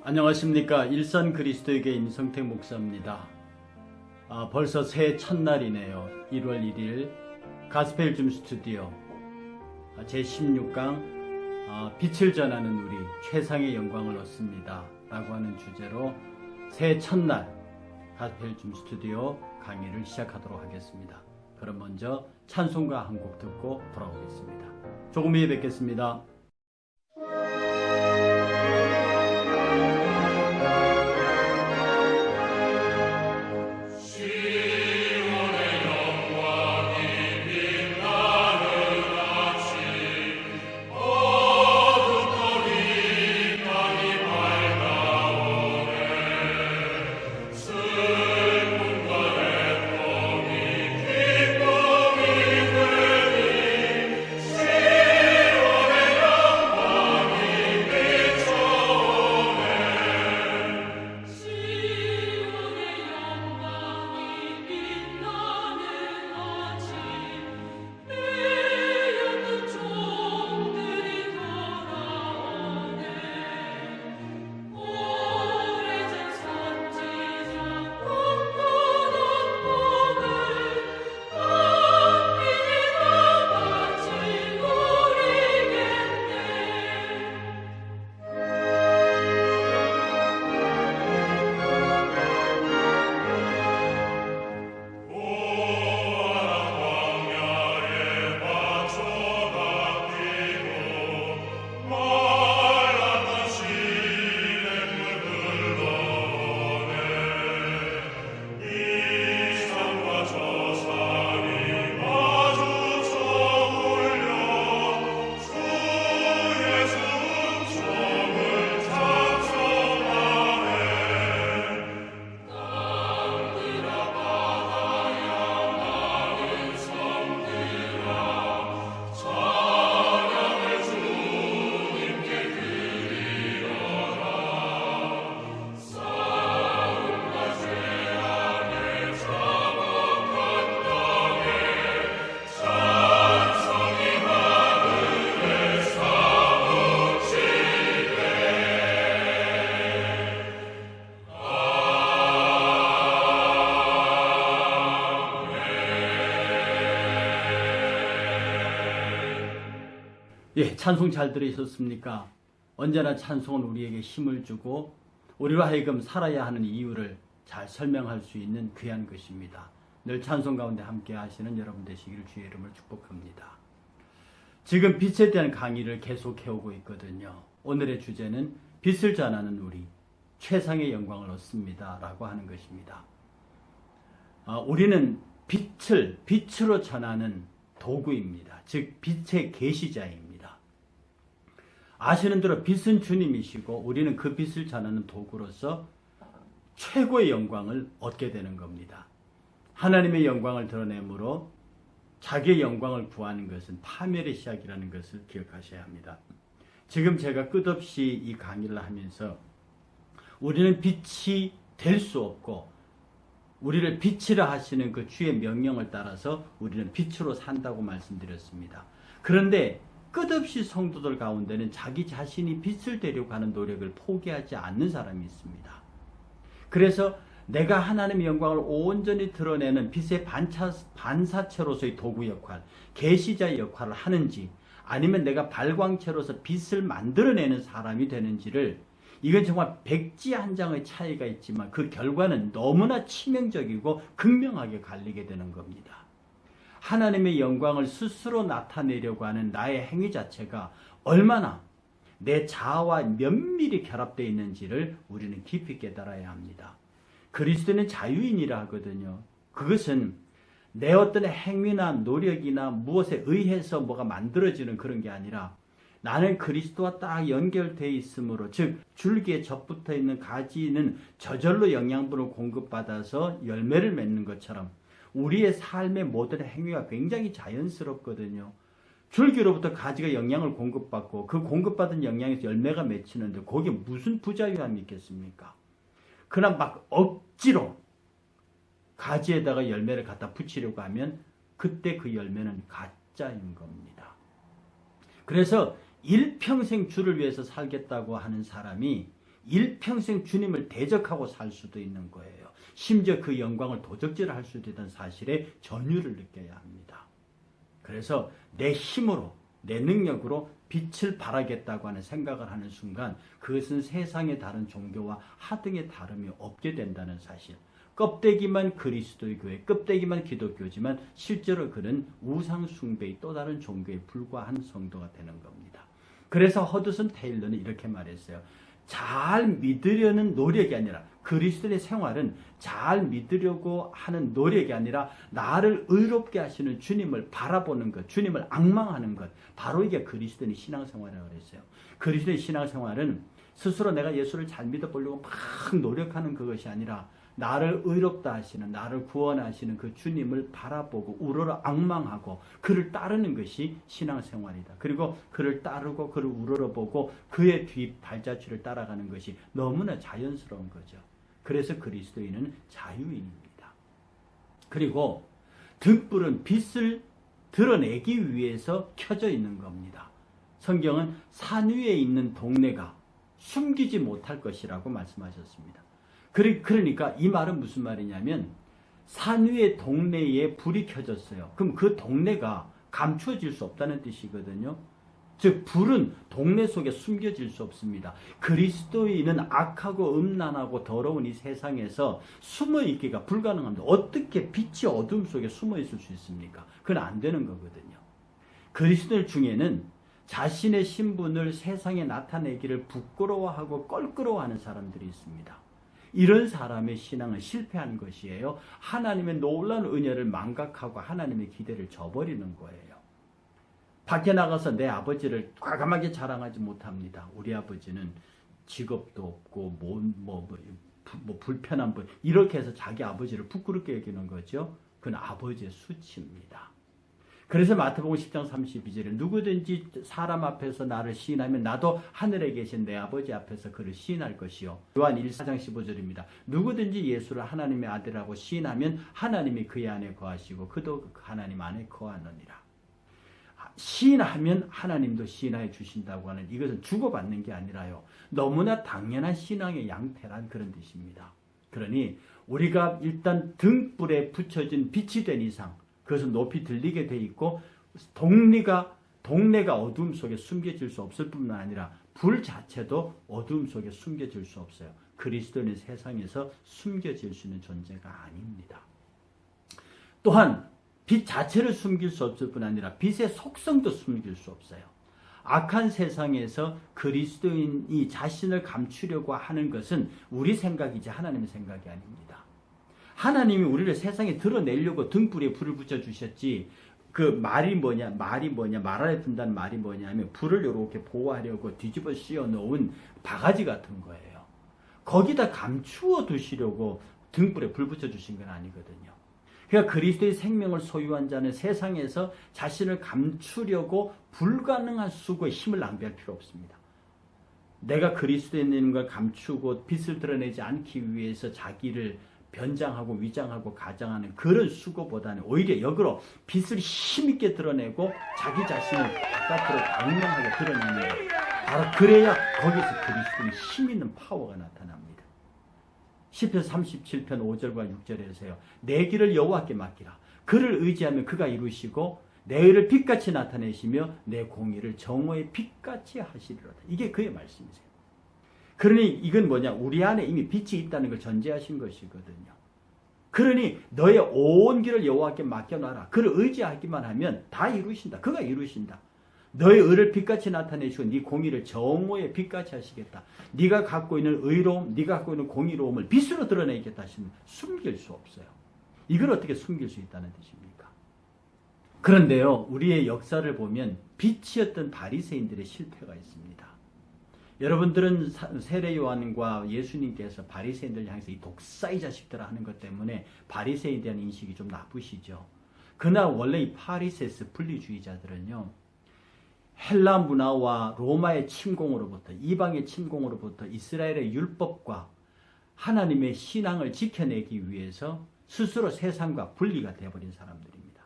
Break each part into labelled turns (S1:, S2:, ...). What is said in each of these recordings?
S1: 안녕하십니까. 일산 그리스도의교회 임성택 목사입니다. 벌써 새해 첫날이네요. 1월 1일 가스펠 줌 스튜디오 제16강 빛을 전하는 우리 최상의 영광을 얻습니다 라고 하는 주제로 새해 첫날 가스펠 줌 스튜디오 강의를 시작하도록 하겠습니다. 그럼 먼저 찬송가 한 곡 듣고 돌아오겠습니다. 조금 후에 뵙겠습니다. 찬송 잘 들으셨습니까? 언제나 찬송은 우리에게 힘을 주고 우리로 하여금 살아야 하는 이유를 잘 설명할 수 있는 귀한 것입니다. 늘 찬송 가운데 함께 하시는 여러분 되시기를 주의 이름으로 축복합니다. 지금 빛에 대한 강의를 계속해오고 있거든요. 오늘의 주제는 빛을 전하는 우리 최상의 영광을 얻습니다 라고 하는 것입니다. 우리는 빛으로 전하는 도구입니다. 즉 빛의 계시자입니다. 아시는 대로 빛은 주님이시고 우리는 그 빛을 전하는 도구로서 최고의 영광을 얻게 되는 겁니다. 하나님의 영광을 드러내므로 자기의 영광을 구하는 것은 파멸의 시작이라는 것을 기억하셔야 합니다. 지금 제가 끝없이 이 강의를 하면서 우리는 빛이 될 수 없고 우리를 빛이라 하시는 그 주의 명령을 따라서 우리는 빛으로 산다고 말씀드렸습니다. 그런데 끝없이 성도들 가운데는 자기 자신이 빛을 되려고 하는 노력을 포기하지 않는 사람이 있습니다. 그래서 내가 하나님의 영광을 온전히 드러내는 빛의 반사체로서의 도구 역할, 계시자의 역할을 하는지 아니면 내가 발광체로서 빛을 만들어내는 사람이 되는지를 이건 정말 백지 한 장의 차이가 있지만 그 결과는 너무나 치명적이고 극명하게 갈리게 되는 겁니다. 하나님의 영광을 스스로 나타내려고 하는 나의 행위 자체가 얼마나 내 자아와 면밀히 결합되어 있는지를 우리는 깊이 깨달아야 합니다. 그리스도는 자유인이라 하거든요. 그것은 내 어떤 행위나 노력이나 무엇에 의해서 뭐가 만들어지는 그런 게 아니라 나는 그리스도와 딱 연결되어 있으므로, 즉 줄기에 접붙어 있는 가지는 저절로 영양분을 공급받아서 열매를 맺는 것처럼 우리의 삶의 모든 행위가 굉장히 자연스럽거든요. 줄기로부터 가지가 영양을 공급받고 그 공급받은 영양에서 열매가 맺히는데 거기에 무슨 부자유함이 있겠습니까? 그러나 막 억지로 가지에다가 열매를 갖다 붙이려고 하면 그때 그 열매는 가짜인 겁니다. 그래서 일평생 주를 위해서 살겠다고 하는 사람이 일평생 주님을 대적하고 살 수도 있는 거예요. 심지어 그 영광을 도적질할 수도 있다는 사실에 전율을 느껴야 합니다. 그래서 내 힘으로, 내 능력으로 빛을 발하겠다고 하는 생각을 하는 순간 그것은 세상의 다른 종교와 하등의 다름이 없게 된다는 사실. 껍데기만 그리스도의 교회, 껍데기만 기독교지만 실제로 그는 우상 숭배의 또 다른 종교에 불과한 성도가 되는 겁니다. 그래서 허드슨 테일러는 이렇게 말했어요. 잘 믿으려는 노력이 아니라, 그리스도의 생활은 잘 믿으려고 하는 노력이 아니라 나를 의롭게 하시는 주님을 바라보는 것, 주님을 앙망하는 것, 바로 이게 그리스도의 신앙생활이라고 그랬어요. 그리스도의 신앙생활은 스스로 내가 예수를 잘 믿어보려고 막 노력하는 그것이 아니라 나를 의롭다 하시는, 나를 구원하시는 그 주님을 바라보고 우러러 앙망하고 그를 따르는 것이 신앙생활이다. 그리고 그를 따르고 그를 우러러보고 그의 뒤 발자취를 따라가는 것이 너무나 자연스러운 거죠. 그래서 그리스도인은 자유인입니다. 그리고 등불은 빛을 드러내기 위해서 켜져 있는 겁니다. 성경은 산 위에 있는 동네가 숨기지 못할 것이라고 말씀하셨습니다. 그러니까 이 말은 무슨 말이냐면 산 위의 동네에 불이 켜졌어요. 그럼 그 동네가 감추어질 수 없다는 뜻이거든요. 즉 불은 동네 속에 숨겨질 수 없습니다. 그리스도인은 악하고 음란하고 더러운 이 세상에서 숨어있기가 불가능합니다. 어떻게 빛이 어둠 속에 숨어있을 수 있습니까? 그건 안 되는 거거든요. 그리스도인 중에는 자신의 신분을 세상에 나타내기를 부끄러워하고 껄끄러워하는 사람들이 있습니다. 이런 사람의 신앙은 실패한 것이에요. 하나님의 놀라운 은혜를 망각하고 하나님의 기대를 저버리는 거예요. 밖에 나가서 내 아버지를 과감하게 자랑하지 못합니다. 우리 아버지는 직업도 없고 불편한 분, 이렇게 해서 자기 아버지를 부끄럽게 여기는 거죠. 그건 아버지의 수치입니다. 그래서 마태복음 10장 32절에 누구든지 사람 앞에서 나를 시인하면 나도 하늘에 계신 내 아버지 앞에서 그를 시인할 것이요. 요한 1장 15절입니다. 누구든지 예수를 하나님의 아들이라고 시인하면 하나님이 그의 안에 거하시고 그도 하나님 안에 거하느니라. 시인하면 하나님도 시인하여 주신다고 하는, 이것은 주고받는 게 아니라요, 너무나 당연한 신앙의 양태란 그런 뜻입니다. 그러니 우리가 일단 등불에 붙여진 빛이 된 이상 그것은 높이 들리게 돼 있고 동네가 어둠 속에 숨겨질 수 없을 뿐만 아니라 불 자체도 어둠 속에 숨겨질 수 없어요. 그리스도는 세상에서 숨겨질 수 있는 존재가 아닙니다. 또한 빛 자체를 숨길 수 없을 뿐 아니라 빛의 속성도 숨길 수 없어요. 악한 세상에서 그리스도인이 자신을 감추려고 하는 것은 우리 생각이지 하나님의 생각이 아닙니다. 하나님이 우리를 세상에 드러내려고 등불에 불을 붙여주셨지, 그 말이 뭐냐, 말 안에 든다는 말이 뭐냐면 불을 이렇게 보호하려고 뒤집어 씌워 놓은 바가지 같은 거예요. 거기다 감추어 두시려고 등불에 불 붙여주신 건 아니거든요. 그러니까 그리스도의 생명을 소유한 자는 세상에서 자신을 감추려고 불가능한 수고의 힘을 낭비할 필요 없습니다. 내가 그리스도에 있는 걸 감추고 빛을 드러내지 않기 위해서 자기를 변장하고 위장하고 가장하는 그런 수고보다는 오히려 역으로 빛을 힘있게 드러내고 자기 자신을 바깥으로 광명하게 드러내는 거예요. 바로 그래야 거기서 그리스도의 힘있는 파워가 나타납니다. 시편 37편 5절과 6절에서요. 내 길을 여호와께 맡기라. 그를 의지하면 그가 이루시고 내 의를 빛같이 나타내시며 내 공의를 정오의 빛같이 하시리로다. 이게 그의 말씀이세요. 그러니 이건 뭐냐? 우리 안에 이미 빛이 있다는 걸 전제하신 것이거든요. 그러니 너의 온 길을 여호와께 맡겨놔라. 그를 의지하기만 하면 다 이루신다. 그가 이루신다. 너의 의를 빛같이 나타내시고 네 공의를 정오의 빛같이 하시겠다. 네가 갖고 있는 의로움, 네가 갖고 있는 공의로움을 빛으로 드러내겠다 하시면 숨길 수 없어요. 이걸 어떻게 숨길 수 있다는 뜻입니까? 그런데요, 우리의 역사를 보면 빛이었던 바리새인들의 실패가 있습니다. 여러분들은 세례 요한과 예수님께서 바리새인들 향해서 이 독사의 자식들아 하는 것 때문에 바리새인에 대한 인식이 좀 나쁘시죠. 그러나 원래 이 파리세스 분리주의자들은요, 헬라 문화와 로마의 침공으로부터, 이방의 침공으로부터 이스라엘의 율법과 하나님의 신앙을 지켜내기 위해서 스스로 세상과 분리가 되어버린 사람들입니다.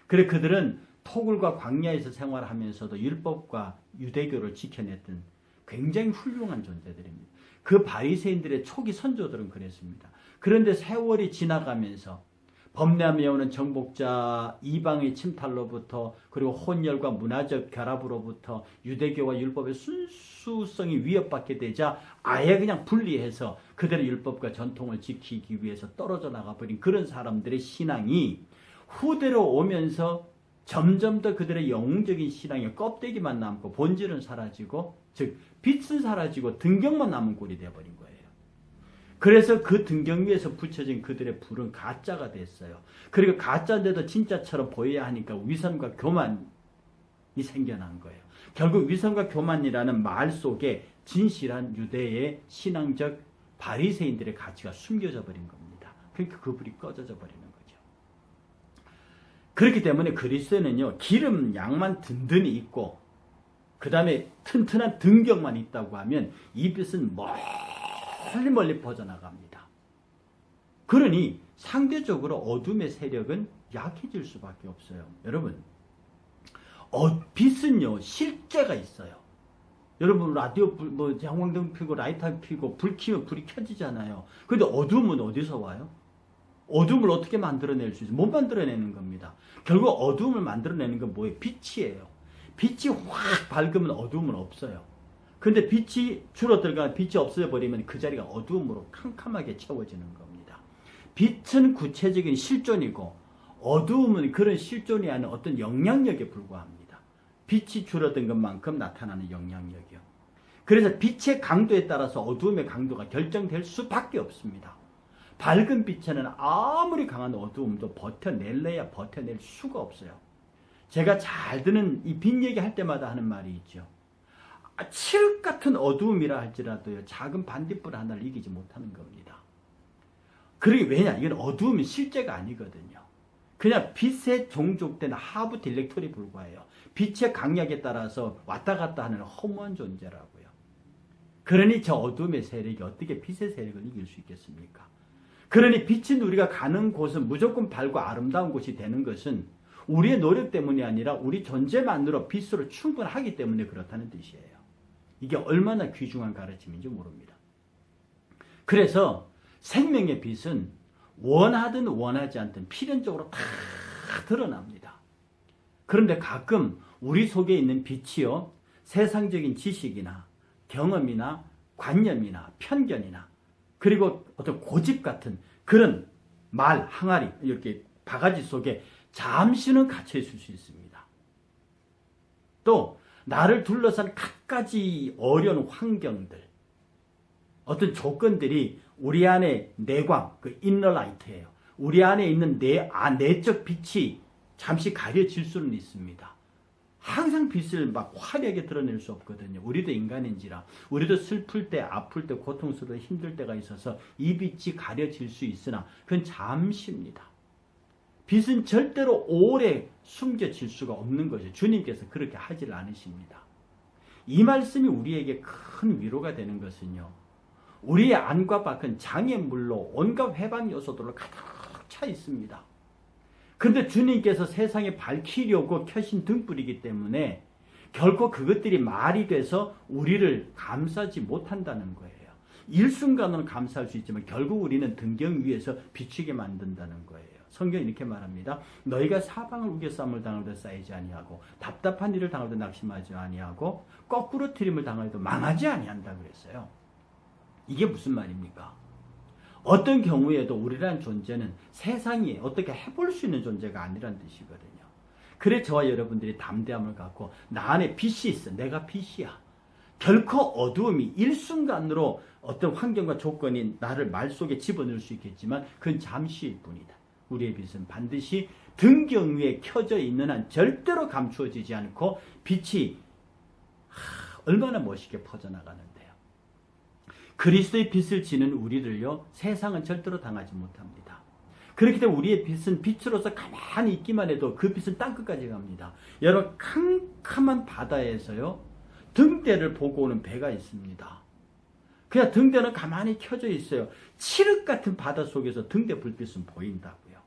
S1: 그래 그들은 토굴과 광야에서 생활하면서도 율법과 유대교를 지켜냈던 굉장히 훌륭한 존재들입니다. 그 바리새인들의 초기 선조들은 그랬습니다. 그런데 세월이 지나가면서 범람해 오는 정복자 이방의 침탈로부터 그리고 혼혈과 문화적 결합으로부터 유대교와 율법의 순수성이 위협받게 되자 아예 그냥 분리해서 그들의 율법과 전통을 지키기 위해서 떨어져 나가버린 그런 사람들의 신앙이 후대로 오면서 점점 더 그들의 영웅적인 신앙의 껍데기만 남고 본질은 사라지고 즉 빛은 사라지고 등경만 남은 꼴이 되어버린 거예요. 그래서 그 등경 위에서 붙여진 그들의 불은 가짜가 됐어요. 그리고 가짜인데도 진짜처럼 보여야 하니까 위선과 교만이 생겨난 거예요. 결국 위선과 교만이라는 말 속에 진실한 유대의 신앙적 바리새인들의 가치가 숨겨져 버린 겁니다. 그러니까 그 불이 꺼져져 버리는 거죠. 그렇기 때문에 그리스도는요, 기름 양만 든든히 있고 그 다음에 튼튼한 등경만 있다고 하면 이 빛은 멀리 퍼져나갑니다. 그러니 상대적으로 어둠의 세력은 약해질 수밖에 없어요. 여러분, 빛은요 실제가 있어요. 여러분 라디오 형광등 피고 라이터 피고 불 켜면 불이 켜지잖아요. 근데 어둠은 어디서 와요? 어둠을 어떻게 만들어낼 수 있어요? 못 만들어내는 겁니다. 결국 어둠을 만들어내는 건 뭐예요? 빛이에요. 빛이 확 밝으면 어둠은 없어요. 근데 빛이 줄어들거나 빛이 없어져 버리면 그 자리가 어두움으로 캄캄하게 채워지는 겁니다. 빛은 구체적인 실존이고 어두움은 그런 실존이 아닌 어떤 영향력에 불과합니다. 빛이 줄어든 것만큼 나타나는 영향력이요. 그래서 빛의 강도에 따라서 어두움의 강도가 결정될 수밖에 없습니다. 밝은 빛에는 아무리 강한 어두움도 버텨낼 수가 없어요. 제가 잘 드는 이 빛 얘기할 때마다 하는 말이 있죠. 칠흑 같은 어두움이라 할지라도요, 작은 반딧불 하나를 이기지 못하는 겁니다. 그러게 왜냐? 이건 어두움이 실제가 아니거든요. 그냥 빛에 종족된 하부 딜렉터리 불과해요. 빛의 강약에 따라서 왔다 갔다 하는 허무한 존재라고요. 그러니 저 어두움의 세력이 어떻게 빛의 세력을 이길 수 있겠습니까? 그러니 빛인 우리가 가는 곳은 무조건 밝고 아름다운 곳이 되는 것은 우리의 노력 때문이 아니라 우리 존재만으로 빛으로 충분하기 때문에 그렇다는 뜻이에요. 이게 얼마나 귀중한 가르침인지 모릅니다. 그래서 생명의 빛은 원하든 원하지 않든 필연적으로 다 드러납니다. 그런데 가끔 우리 속에 있는 빛이요, 세상적인 지식이나 경험이나 관념이나 편견이나 그리고 어떤 고집 같은 그런 말, 항아리, 이렇게 바가지 속에 잠시는 갇혀 있을 수 있습니다. 또 나를 둘러싼 갖가지 어려운 환경들, 어떤 조건들이 우리 안에 내광, 그 인너라이트예요. 우리 안에 있는 내적 빛이 잠시 가려질 수는 있습니다. 항상 빛을 막 화려하게 드러낼 수 없거든요. 우리도 인간인지라 우리도 슬플 때, 아플 때, 고통스러워 힘들 때가 있어서 이 빛이 가려질 수 있으나 그건 잠시입니다. 빛은 절대로 오래 숨겨질 수가 없는 거죠. 주님께서 그렇게 하질 않으십니다. 이 말씀이 우리에게 큰 위로가 되는 것은요, 우리의 안과 밖은 장애물로 온갖 회방 요소들로 가득 차 있습니다. 그런데 주님께서 세상에 밝히려고 켜신 등불이기 때문에 결코 그것들이 말이 돼서 우리를 감싸지 못한다는 거예요. 일순간은 감싸할 수 있지만 결국 우리는 등경 위에서 비추게 만든다는 거예요. 성경이 이렇게 말합니다. 너희가 사방을 우겨싸움을 당하도 쌓이지 아니하고 답답한 일을 당하도 낙심하지 아니하고 거꾸로 트림을 당하도 망하지 아니한다 그랬어요. 이게 무슨 말입니까? 어떤 경우에도 우리란 존재는 세상이 어떻게 해볼 수 있는 존재가 아니란 뜻이거든요. 그래 저와 여러분들이 담대함을 갖고 나 안에 빛이 있어. 내가 빛이야. 결코 어두움이 일순간으로 어떤 환경과 조건이 나를 말 속에 집어넣을 수 있겠지만 그건 잠시일 뿐이다. 우리의 빛은 반드시 등경 위에 켜져 있는 한 절대로 감추어지지 않고 빛이 얼마나 멋있게 퍼져나가는데요. 그리스도의 빛을 지는 우리를요, 세상은 절대로 당하지 못합니다. 그렇기 때문에 우리의 빛은 빛으로서 가만히 있기만 해도 그 빛은 땅끝까지 갑니다. 여러분, 캄캄한 바다에서요, 등대를 보고 오는 배가 있습니다. 그냥 등대는 가만히 켜져 있어요. 칠흑 같은 바다 속에서 등대 불빛은 보인다고요.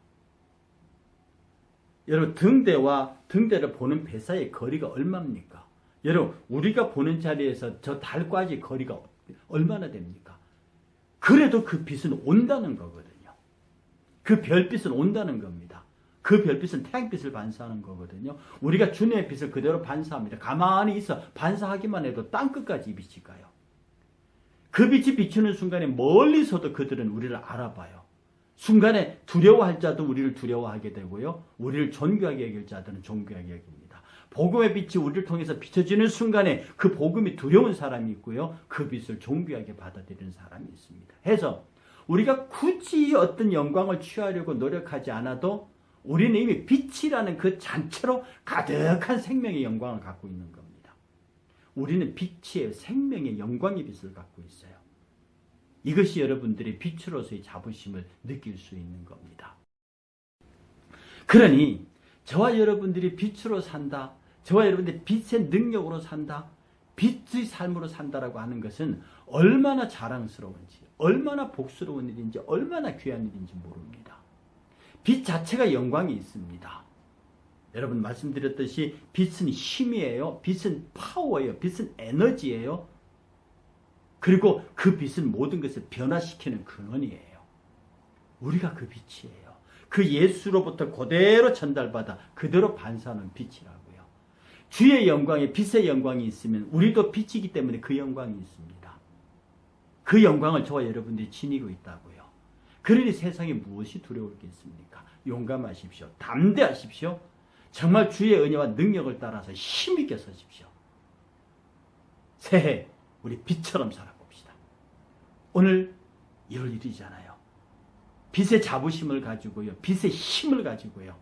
S1: 여러분, 등대와 등대를 보는 배 사이의 거리가 얼마입니까? 여러분, 우리가 보는 자리에서 저 달까지 거리가 얼마나 됩니까? 그래도 그 빛은 온다는 거거든요. 그 별빛은 온다는 겁니다. 그 별빛은 태양빛을 반사하는 거거든요. 우리가 주님의 빛을 그대로 반사합니다. 가만히 있어 반사하기만 해도 땅끝까지 빛이 가요. 그 빛이 비추는 순간에 멀리서도 그들은 우리를 알아봐요. 순간에 두려워할 자도 우리를 두려워하게 되고요. 우리를 존귀하게 여길 자들은 존귀하게 여깁니다. 복음의 빛이 우리를 통해서 비춰지는 순간에 그 복음이 두려운 사람이 있고요. 그 빛을 존귀하게 받아들이는 사람이 있습니다. 해서 우리가 굳이 어떤 영광을 취하려고 노력하지 않아도 우리는 이미 빛이라는 그 잔체로 가득한 생명의 영광을 갖고 있는 겁니다. 우리는 빛의 생명의 영광의 빛을 갖고 있어요. 이것이 여러분들의 빛으로서의 자부심을 느낄 수 있는 겁니다. 그러니 저와 여러분들이 빛으로 산다, 저와 여러분들이 빛의 능력으로 산다, 빛의 삶으로 산다라고 하는 것은 얼마나 자랑스러운지, 얼마나 복스러운 일인지, 얼마나 귀한 일인지 모릅니다. 빛 자체가 영광이 있습니다. 여러분 말씀드렸듯이 빛은 힘이에요. 빛은 파워예요. 빛은 에너지예요. 그리고 그 빛은 모든 것을 변화시키는 근원이에요. 우리가 그 빛이에요. 그 예수로부터 그대로 전달받아 그대로 반사하는 빛이라고요. 주의 영광에 빛의 영광이 있으면 우리도 빛이기 때문에 그 영광이 있습니다. 그 영광을 저와 여러분들이 지니고 있다고요. 그러니 세상에 무엇이 두려울 게 있습니까? 용감하십시오. 담대하십시오. 정말 주의 은혜와 능력을 따라서 힘있게 서십시오. 새해 우리 빛처럼 살아봅시다. 오늘 1월 1일이잖아요. 빛의 자부심을 가지고요. 빛의 힘을 가지고요.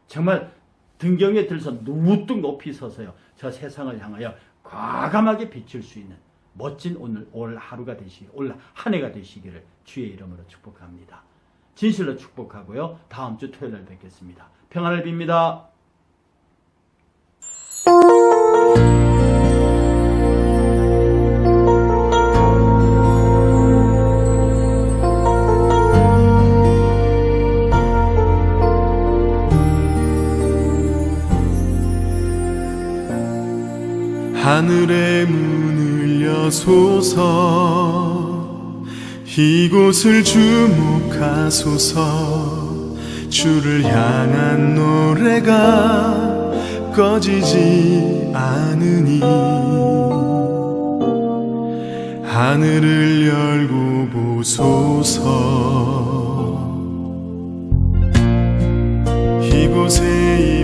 S1: 정말 등경에 들서 누우뚝 높이 서서요. 저 세상을 향하여 과감하게 비출 수 있는 멋진 올 하루가 되시길, 올 한 해가 되시기를 주의 이름으로 축복합니다. 진실로 축복하고요. 다음 주 토요일 날 뵙겠습니다. 평안을 빕니다.
S2: 하늘의 문을 여소서 이곳을 주목하소서 주를 향한 노래가 꺼지지 않으니 하늘을 열고 보소서 이곳에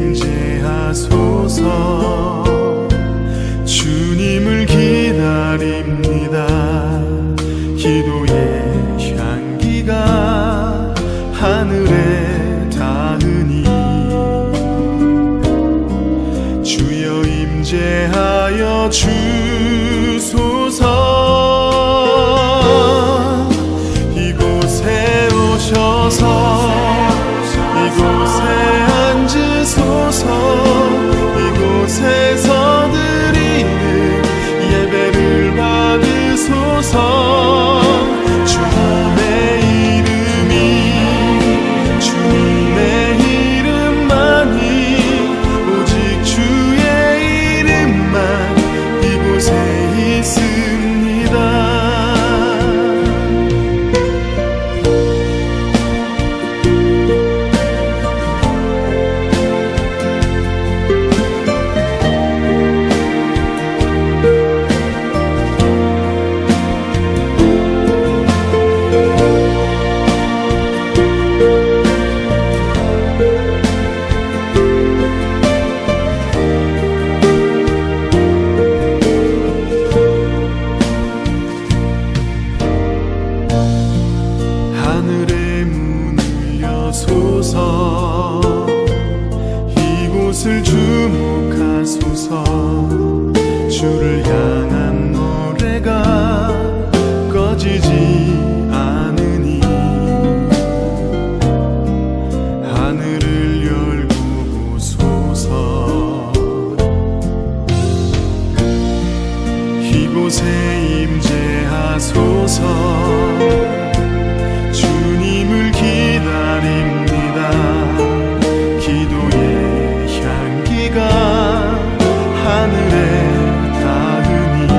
S2: 임재하소서 주님을 기다립니다. 기도의 향기가 하늘에 닿으니 주여 임재하여 주소서 이곳에 오셔서 이곳에 앉으소서 이곳에서 예배를 받으소서 주님의 이름이 주님의 이름만이 오직 주의 이름만 이곳에 있습니다. 하늘의 문을 여소서 이곳을 주목하소서 주를 향한 노래가 꺼지지 않으니 하늘을 열고 보소서 이곳에 임재하소서 주님을 기다립니다. 기도의 향기가 하늘에 닿으니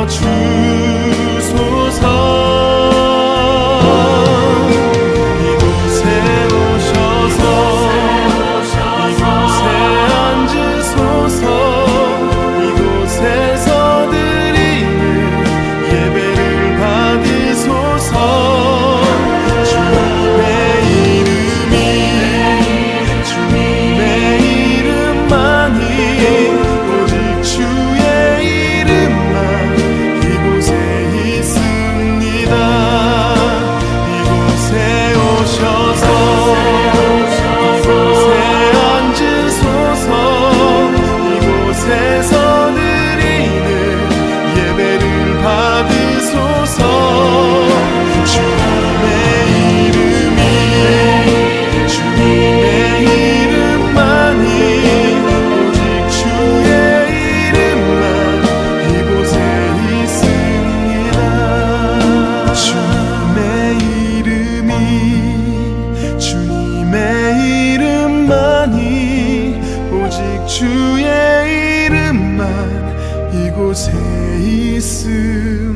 S2: 주소서. 이곳에 오셔서 이곳에 앉으소서. 이곳에서 드리는 예배를 받으소서. 주님의 이름만이 오직 주의 이름만 이곳에 있습니다. 이곳에 오셔서 이곳에 앉으소서. 이곳에서 드리는 예배를 받으소서. 주님의 이름만이 오직 주의 이름만 이곳에 있습니다. 주님의 이름만이 오직 주의 이름만 이곳에 있습니다.